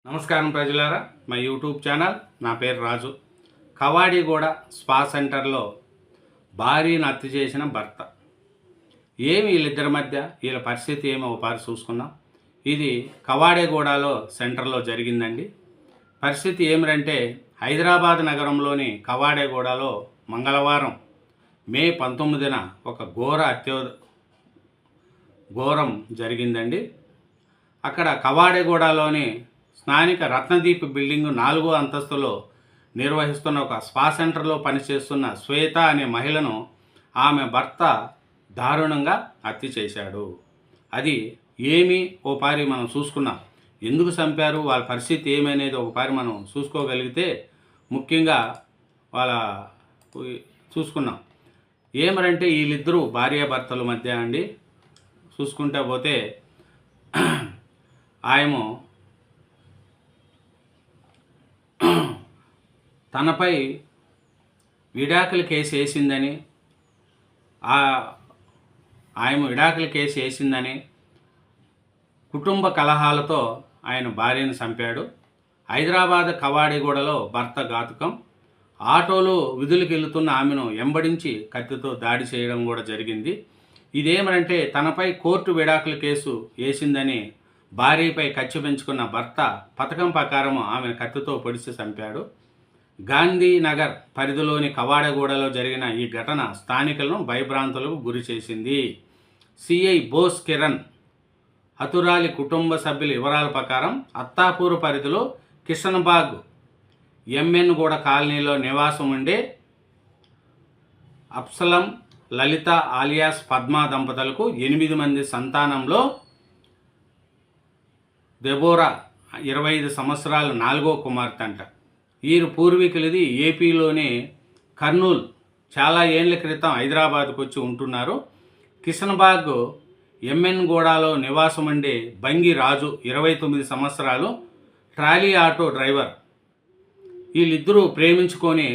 నమస్కారం ప్రజలారా, మా యూట్యూబ్ ఛానల్. నా పేరు రాజు. కవాడిగూడ స్పా సెంటర్లో భార్యను హత్య చేసిన భర్త. వీళ్ళిద్దరి మధ్య వీళ్ళ పరిస్థితి ఏమో ఒకసారి చూసుకుందాం. ఇది కవాడిగూడలో సెంటర్లో జరిగిందండి. పరిస్థితి ఏమిటంటే, హైదరాబాద్ నగరంలోని కవాడిగూడలో మంగళవారం మే 19న ఒక ఘోరం జరిగిందండి. అక్కడ కవాడిగూడలోని స్థానిక రత్నదీప్ బిల్డింగు 4వ అంతస్తులో నిర్వహిస్తున్న ఒక స్పా సెంటర్లో పనిచేస్తున్న శ్వేత అనే మహిళను ఆమె భర్త దారుణంగా హత్య చేశాడు. అది ఓపారి మనం చూసుకున్నాం. ఎందుకు చంపారు, వాళ్ళ పరిస్థితి ఏమనేది ఒకసారి మనం చూసుకోగలిగితే ముఖ్యంగా వాళ్ళ చూసుకున్నాం. ఏమరంటే వీళ్ళిద్దరూ భార్యాభర్తల మధ్య అండి చూసుకుంటా పోతే ఆయమో తనపై విడాకుల కేసు వేసిందని కుటుంబ కలహాలతో ఆయన భార్యను చంపాడు. హైదరాబాద్ కవాడిగూడలో భర్త ఘాతుకం. ఆటోలో విధులకు వెళుతున్న ఆమెను ఎంబడించి కత్తితో దాడి చేయడం కూడా జరిగింది. ఇదేమంటే, తనపై కోర్టు విడాకుల కేసు వేసిందని భార్యపై కక్ష పెంచుకున్న భర్త పథకం ప్రకారం ఆమెను కత్తితో పొడిచి చంపాడు. గాంధీనగర్ పరిధిలోని కవాడిగూడలో జరిగిన ఈ ఘటన స్థానికులను భయభ్రాంతులకు గురి చేసింది. సిఐ బోస్ కిరణ్ హతురాలి కుటుంబ సభ్యుల వివరాల ప్రకారం అత్తాపూర్ పరిధిలో కిషన్బాగ్ ఎంఎన్ గూడ కాలనీలో నివాసం ఉండే అప్సలం లలిత ఆలియాస్ పద్మ దంపతులకు 8 మంది సంతానంలో దెబోరా 25 సంవత్సరాల 4వ కుమార్తె అంట. వీరు పూర్వీకులది ఏపీలోని కర్నూలు. చాలా ఏళ్ల క్రితం హైదరాబాద్కు వచ్చి ఉంటున్నారు. కిషన్బాగ్ ఎంఎన్ గూడలో నివాసం ఉండే బంగి రాజు 29 సంవత్సరాలు, ట్రాలీ ఆటో డ్రైవర్. వీళ్ళిద్దరూ ప్రేమించుకొని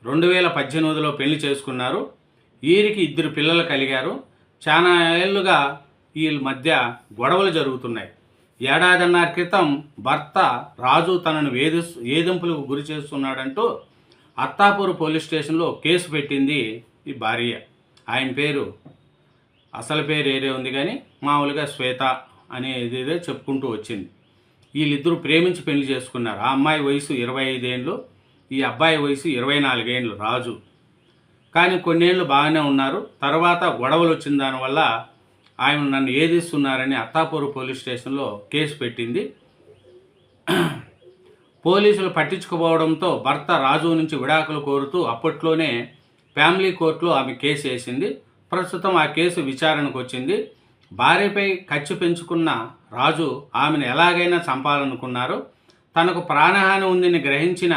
2018లో పెళ్లి చేసుకున్నారు. వీరికి 2 పిల్లలు కలిగారు. చాలా ఏళ్ళుగా వీళ్ళ మధ్య గొడవలు జరుగుతున్నాయి. ఏడాదిన్నర క్రితం భర్త రాజు తనను వేధింపులకు గురి చేస్తున్నాడంటూ అత్తాపూర్ పోలీస్ స్టేషన్లో కేసు పెట్టింది ఈ భార్య. ఆయన అసలు పేరు ఏరే ఉంది కానీ మామూలుగా శ్వేత అనేది చెప్పుకుంటూ వచ్చింది. వీళ్ళిద్దరూ ప్రేమించి పెళ్లి చేసుకున్నారు. ఆ అమ్మాయి వయసు 25 ఏళ్ళు, ఈ అబ్బాయి వయసు 24 ఏళ్ళు రాజు. కానీ కొన్నేళ్ళు బాగానే ఉన్నారు. తర్వాత గొడవలు వచ్చిన దానివల్ల ఆయన నన్ను ఏదిస్తున్నారని అత్తాపూర్ పోలీస్ స్టేషన్లో కేసు పెట్టింది. పోలీసులు పట్టించుకోవడంతో భర్త రాజు నుంచి విడాకులు కోరుతూ అప్పట్లోనే ఫ్యామిలీ కోర్టులో ఆమె కేసు వేసింది. ప్రస్తుతం ఆ కేసు విచారణకు వచ్చింది. భార్యపై కక్ష పెంచుకున్న రాజు ఆమెను ఎలాగైనా చంపాలనుకున్నారు. తనకు ప్రాణహాని ఉందని గ్రహించిన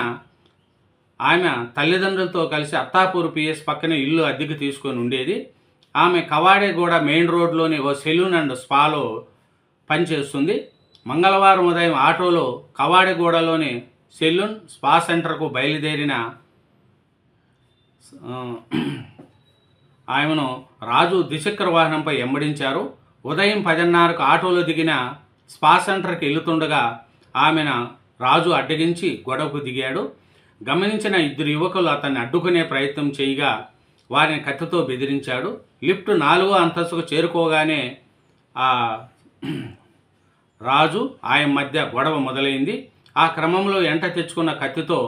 ఆమె తల్లిదండ్రులతో కలిసి అత్తాపూర్ పిఎస్ పక్కనే ఇల్లు అద్దెకు తీసుకొని ఉండేది. ఆమె కవాడిగూడ మెయిన్ రోడ్లోని ఓ సెలూన్ అండ్ స్పాలో పనిచేస్తుంది. మంగళవారం ఉదయం ఆటోలో కవాడిగూడలోని సెలూన్ స్పా సెంటర్కు బయలుదేరిన ఆమెను రాజు ద్విచక్ర వాహనంపై వెంబడించారు. ఉదయం 10:30కు ఆటోలో దిగిన స్పా సెంటర్కి వెళుతుండగా ఆమెను రాజు అడ్డగించి గొడవకు దిగాడు. గమనించిన 2 యువకులు అతన్ని అడ్డుకునే ప్రయత్నం చేయగా వారిని కత్తితో బెదిరించాడు. లిఫ్ట్ 4వ అంతస్తుకు చేరుకోగానే రాజు ఆయన మధ్య గొడవ మొదలైంది. ఆ క్రమంలో ఎంట తెచ్చుకున్న కత్తితో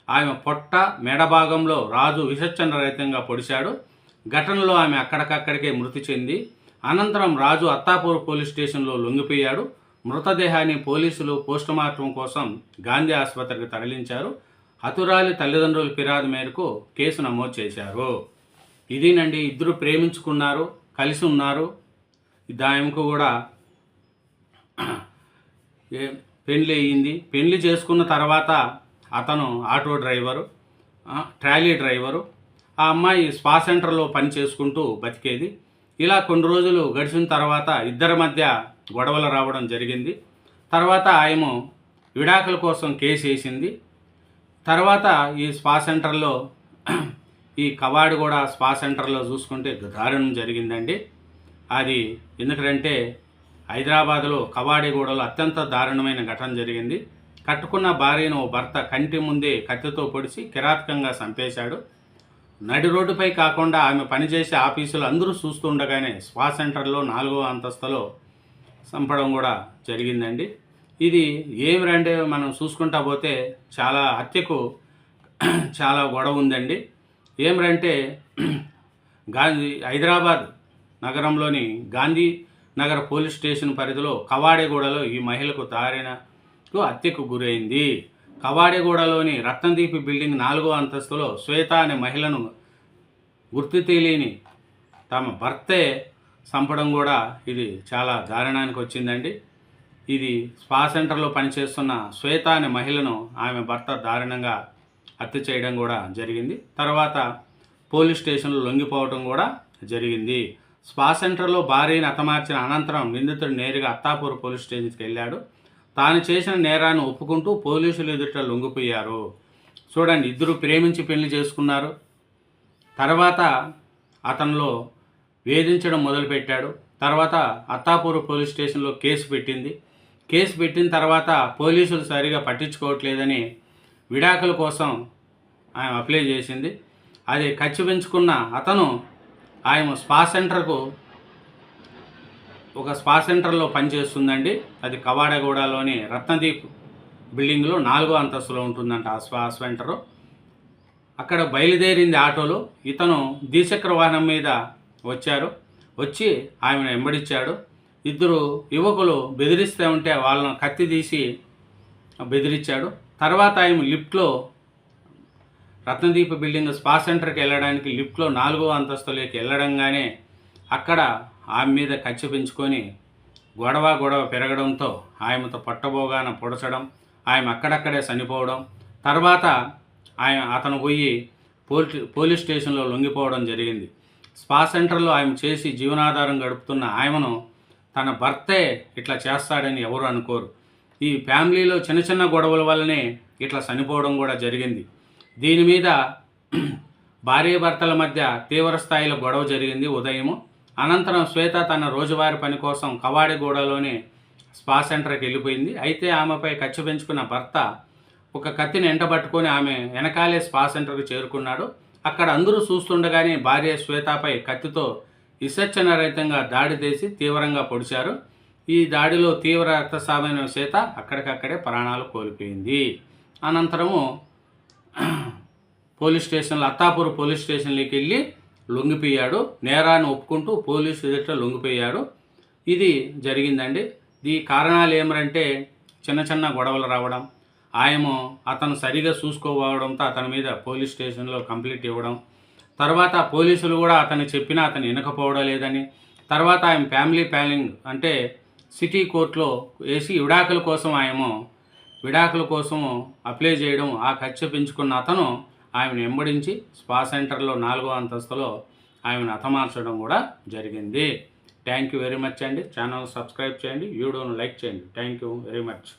ఆమె పొట్ట మెడ భాగంలో రాజు విచక్షణరహితంగా పొడిచాడు. ఘటనలో ఆమె అక్కడికక్కడికే మృతి చెంది అనంతరం రాజు అత్తాపూర్ పోలీస్ స్టేషన్లో లొంగిపోయాడు. మృతదేహాన్ని పోలీసులు పోస్టుమార్టం కోసం గాంధీ ఆసుపత్రికి తరలించారు. హతురాలి తల్లిదండ్రుల ఫిర్యాదు మేరకు కేసు నమోదు చేశారు. ఇదేనండి, ఇద్దరు ప్రేమించుకున్నారు, కలిసి ఉన్నారు. దానికి కూడా పెళ్లి అయ్యింది. పెళ్లి చేసుకున్న తర్వాత అతను ఆటో డ్రైవరు, ట్రాలీ డ్రైవరు. ఆ అమ్మాయి స్పా సెంటర్లో పని చేసుకుంటూ బతికేది. ఇలా కొన్ని రోజులు గడిచిన తర్వాత ఇద్దరి మధ్య గొడవలు రావడం జరిగింది. తర్వాత ఆయన విడాకుల కోసం కేసు వేసింది. తర్వాత ఈ స్పా సెంటర్లో ఈ కవాడిగూడ స్పా సెంటర్లో చూసుకుంటే దారుణం జరిగిందండి. అది ఎందుకంటే హైదరాబాద్లో కవాడిగూడలో అత్యంత దారుణమైన ఘటన జరిగింది. కట్టుకున్న భార్యను భర్త కంటి ముందే కత్తితో పొడిచి కిరాతకంగా చంపేశాడు. నడి రోడ్డుపై కాకుండా ఆమె పనిచేసే ఆఫీసులు అందరూ చూస్తుండగానే స్పా సెంటర్లో 4వ అంతస్తులో చంపడం కూడా జరిగిందండి. ఇది ఏమిరంటే మనం చూసుకుంటా పోతే చాలా హత్యకు చాలా గొడవ ఉందండి. ఏమిరంటే హైదరాబాద్ నగరంలోని గాంధీ నగర్ పోలీస్ స్టేషన్ పరిధిలో కవాడేగూడలో ఈ మహిళకు హత్యకు గురైంది. కవాడేగూడలోని రత్నదీప్ బిల్డింగ్ 4వ అంతస్తులో శ్వేత అనే మహిళను గుర్తు తెలియని తమ భర్తే చంపడం కూడా ఇది చాలా దారుణానికి వచ్చిందండి. ఇది స్పా సెంటర్లో పనిచేస్తున్న శ్వేత అనే మహిళను ఆమె భర్త దారుణంగా హత్య చేయడం కూడా జరిగింది. తర్వాత పోలీస్ స్టేషన్లో లొంగిపోవడం కూడా జరిగింది. స్పా సెంటర్లో భార్యను హతమార్చిన అనంతరం నిందితుడు నేరుగా అత్తాపూర్ పోలీస్ స్టేషన్కి వెళ్ళాడు. తాను చేసిన నేరాన్ని ఒప్పుకుంటూ పోలీసులు ఎదుట లొంగిపోయారు. చూడండి, ఇద్దరు ప్రేమించి పెళ్లి చేసుకున్నారు. తర్వాత అతనిలో వేధించడం మొదలుపెట్టాడు. తర్వాత అత్తాపూర్ పోలీస్ స్టేషన్లో కేసు పెట్టింది. కేసు పెట్టిన తర్వాత పోలీసులు సరిగా పట్టించుకోవట్లేదని విడాకుల కోసం ఆమె అప్లై చేసింది. అది ఖర్చు పెంచుకున్న అతను ఆమె ఒక స్పా సెంటర్లో పనిచేస్తుందండి. అది కవాడగూడలోని రత్నదీప్ బిల్డింగ్లో 4వ అంతస్తులో ఉంటుందంట ఆ స్పా సెంటరు. అక్కడ బయలుదేరింది ఆటోలో. ఇతను ద్విచక్ర వాహనం మీద వచ్చి ఆమెను వెంబడించాడు. ఇద్దరు యువకులు బెదిరిస్తూ ఉంటే వాళ్ళను కత్తి తీసి బెదిరించాడు. తర్వాత ఆమె లిఫ్ట్లో రత్నదీప్ బిల్డింగ్ స్పా సెంటర్కి వెళ్ళడానికి లిఫ్ట్లో 4వ అంతస్తులోకి వెళ్ళడంగానే అక్కడ ఆమె మీద కత్తి పెంచుకొని గొడవ పెరగడంతో ఆమెతో పట్టబోగాన పొడచడం, ఆమె అక్కడక్కడే చనిపోవడం, తర్వాత అతను పోయి పోలీస్ స్టేషన్లో లొంగిపోవడం జరిగింది. స్పా సెంటర్లో ఆమె చేసి జీవనాధారం గడుపుతున్న ఆమెను తన భర్తే ఇట్లా చేస్తాడని ఎవరు అనుకోరు. ఈ ఫ్యామిలీలో చిన్న చిన్న గొడవల వల్లనే ఇట్లా చనిపోవడం కూడా జరిగింది. దీని మీద భార్యాభర్తల మధ్య తీవ్ర స్థాయిలో గొడవ జరిగింది ఉదయము. అనంతరం శ్వేత తన రోజువారీ పని కోసం కవాడిగూడలోని స్పా సెంటర్కి వెళ్ళిపోయింది. అయితే ఆమెపై కత్తి పెంచుకున్న భర్త ఒక కత్తిని ఎంటబట్టుకొని ఆమె వెనకాలే స్పా సెంటర్కు చేరుకున్నాడు. అక్కడ అందరూ చూస్తుండగానే భార్య శ్వేతపై కత్తితో విచక్షణరహితంగా దాడి చేసి తీవ్రంగా పొడిచారు. ఈ దాడిలో తీవ్ర రక్తస్రావమైన శ్వేత అక్కడికక్కడే ప్రాణాలు కోల్పోయింది. అనంతరము అత్తాపూర్ పోలీస్ స్టేషన్లోకి వెళ్ళి లొంగిపోయాడు. నేరాన్ని ఒప్పుకుంటూ పోలీసు ఎదుట లొంగిపోయాడు. ఇది జరిగిందండి. ఈ కారణాలు ఏమంటే చిన్న చిన్న గొడవలు రావడం, అతను సరిగా చూసుకోవడంతో అతని మీద పోలీస్ స్టేషన్లో కంప్లైంట్ ఇవ్వడం, తర్వాత పోలీసులు కూడా అతను చెప్పినా అతను వినకపోవడం లేదని, తర్వాత ఆయన ఫ్యామిలీ ప్లానింగ్ అంటే సిటీ కోర్టులో వేసి విడాకుల కోసము అప్లై చేయడం, ఆ ఖర్చు పెంచుకున్న అతను ఆమెను వెంబడించి స్పా సెంటర్లో 4వ అంతస్తులో ఆమెను హతమార్చడం కూడా జరిగింది. థ్యాంక్ యూ వెరీ మచ్ అండి. ఛానల్ సబ్స్క్రైబ్ చేయండి, వీడియోను లైక్ చేయండి. Thank you very much.